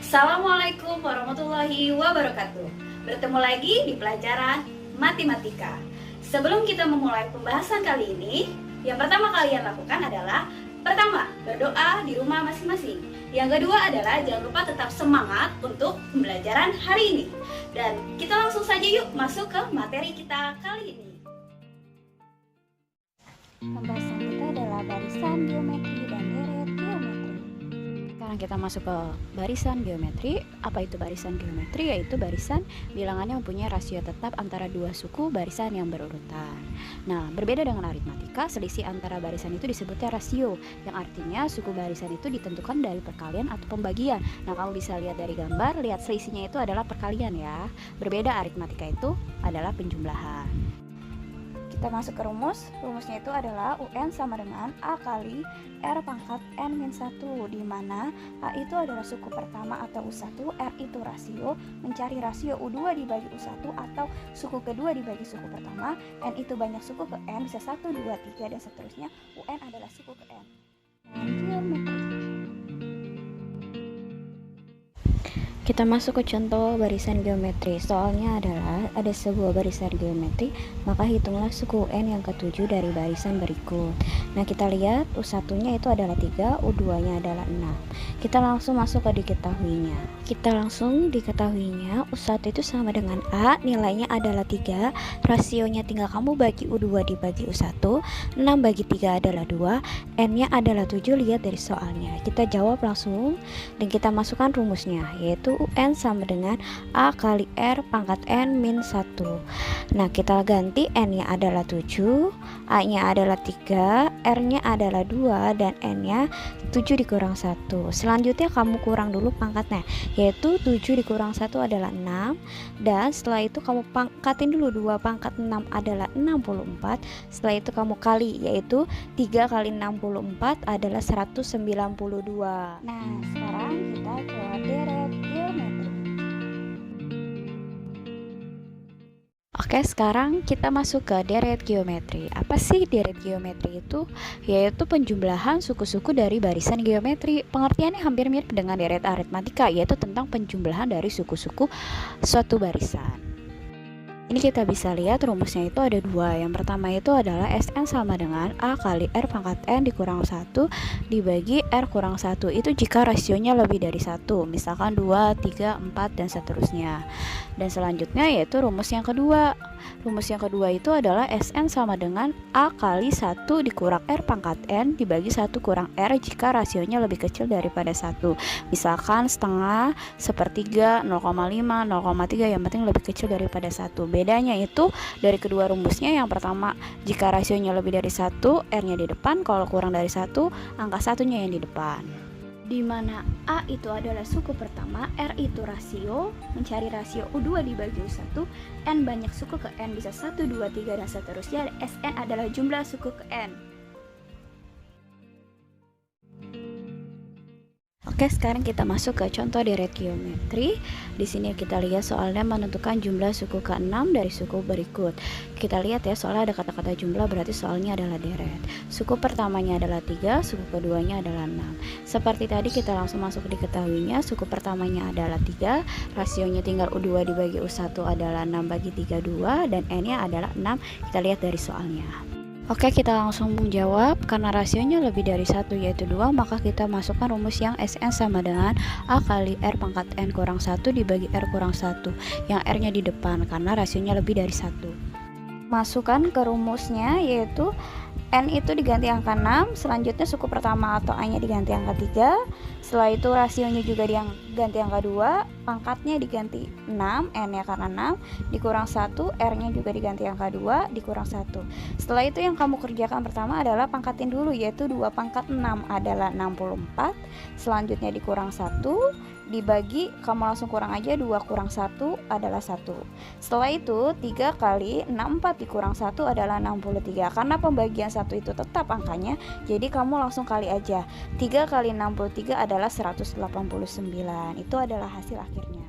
Assalamualaikum warahmatullahi wabarakatuh. Bertemu lagi di pelajaran matematika. Sebelum kita memulai pembahasan kali ini, yang pertama kalian lakukan adalah pertama, berdoa di rumah masing-masing. Yang kedua adalah jangan lupa tetap semangat untuk pembelajaran hari ini. Dan kita langsung saja yuk masuk ke materi kita kali ini. Pembahasan kita adalah barisan geometri dan deret geometri. Sekarang kita masuk ke barisan geometri. Apa itu barisan geometri? Yaitu barisan bilangannya mempunyai rasio tetap antara dua suku barisan yang berurutan. Nah, berbeda dengan aritmatika, selisih antara barisan itu disebutnya rasio, yang artinya suku barisan itu ditentukan dari perkalian atau pembagian. Nah, kamu bisa lihat dari gambar, lihat selisihnya itu adalah perkalian ya. Berbeda aritmatika itu adalah penjumlahan. Kita masuk ke rumusnya itu adalah UN sama dengan A kali R pangkat N-1, di mana A itu adalah suku pertama atau U1, R itu rasio, mencari rasio U2 dibagi U1 atau suku kedua dibagi suku pertama, N itu banyak suku ke N, bisa 1, 2, 3, dan seterusnya, UN adalah suku ke N. Kita masuk ke contoh barisan geometri. Soalnya adalah ada sebuah barisan geometri, maka hitunglah suku N yang ketujuh dari barisan berikut. Nah, kita lihat U1-nya itu adalah 3, U2-nya adalah 6. Kita langsung masuk ke diketahuinya. U1 itu sama dengan A, nilainya adalah 3, rasionya tinggal kamu bagi U2 dibagi U1, 6 bagi 3 adalah 2, N-nya adalah 7, lihat dari soalnya. Kita jawab langsung dan kita masukkan rumusnya, yaitu UN sama dengan A kali R pangkat N-1. Nah, kita ganti N-nya adalah 7, A-nya adalah 3, R-nya adalah 2, dan N-nya 7 dikurang 1. Selanjutnya kamu kurang dulu pangkatnya, yaitu 7 dikurang 1 adalah 6, dan setelah itu kamu pangkatin dulu 2 pangkat 6 adalah 64. Setelah itu kamu kali, yaitu 3 kali 64 adalah 192. Nah, sekarang kita ke deret geometri. Oke, sekarang kita masuk ke deret geometri. Apa sih deret geometri itu? Yaitu penjumlahan suku-suku dari barisan geometri. Pengertiannya hampir mirip dengan deret aritmatika, yaitu tentang penjumlahan dari suku-suku suatu barisan. Ini kita bisa lihat rumusnya itu ada dua. Yang pertama itu adalah Sn sama dengan A kali R pangkat N dikurang 1 dibagi R kurang 1. Itu jika rasionya lebih dari 1, misalkan 2, 3, 4, dan seterusnya. Dan selanjutnya yaitu rumus yang kedua. Rumus yang kedua itu adalah Sn sama dengan A kali 1 dikurang R pangkat N dibagi 1 kurang R jika rasionya lebih kecil daripada 1. Misalkan setengah, sepertiga, 0,5, 0,3, yang penting lebih kecil daripada 1. Bedanya itu dari kedua rumusnya, yang pertama jika rasionya lebih dari 1, R-nya di depan, kalau kurang dari 1, angka satunya yang di depan. Di mana A itu adalah suku pertama, R itu rasio, mencari rasio U2 dibagi U1, N banyak suku ke N, bisa 1, 2, 3, dan seterusnya, Sn adalah jumlah suku ke N. Oke, sekarang kita masuk ke contoh deret geometri. Di sini kita lihat soalnya menentukan jumlah suku ke-6 dari suku berikut. Kita lihat ya, soalnya ada kata-kata jumlah, berarti soalnya adalah deret. Suku pertamanya adalah 3, suku keduanya adalah 6. Seperti tadi kita langsung masuk ke diketahuinya, suku pertamanya adalah 3, rasionya tinggal U2 dibagi U1 adalah 6 bagi 3, 2, dan N-nya adalah 6. Kita lihat dari soalnya. Oke, kita langsung menjawab. Karena rasionya lebih dari 1 yaitu 2, maka kita masukkan rumus yang Sn sama dengan A kali R pangkat N kurang 1 dibagi R kurang 1, yang R nya di depan karena rasionya lebih dari 1. Masukkan ke rumusnya, yaitu N itu diganti angka 6, selanjutnya suku pertama atau A nya diganti angka 3, setelah itu rasionya juga diganti angka 2, pangkatnya diganti 6, N nya karena 6, dikurang 1, R nya juga diganti angka 2, dikurang 1. Setelah itu yang kamu kerjakan pertama adalah pangkatin dulu, yaitu 2 pangkat 6 adalah 64, selanjutnya dikurang 1, dibagi, kamu langsung kurang aja, 2 kurang 1 adalah 1. Setelah itu 3 kali 64 dikurang 1 adalah 63. Karena pembagian 1 itu tetap angkanya, jadi kamu langsung kali aja. 3 kali 63 adalah 189. Itu adalah hasil akhirnya.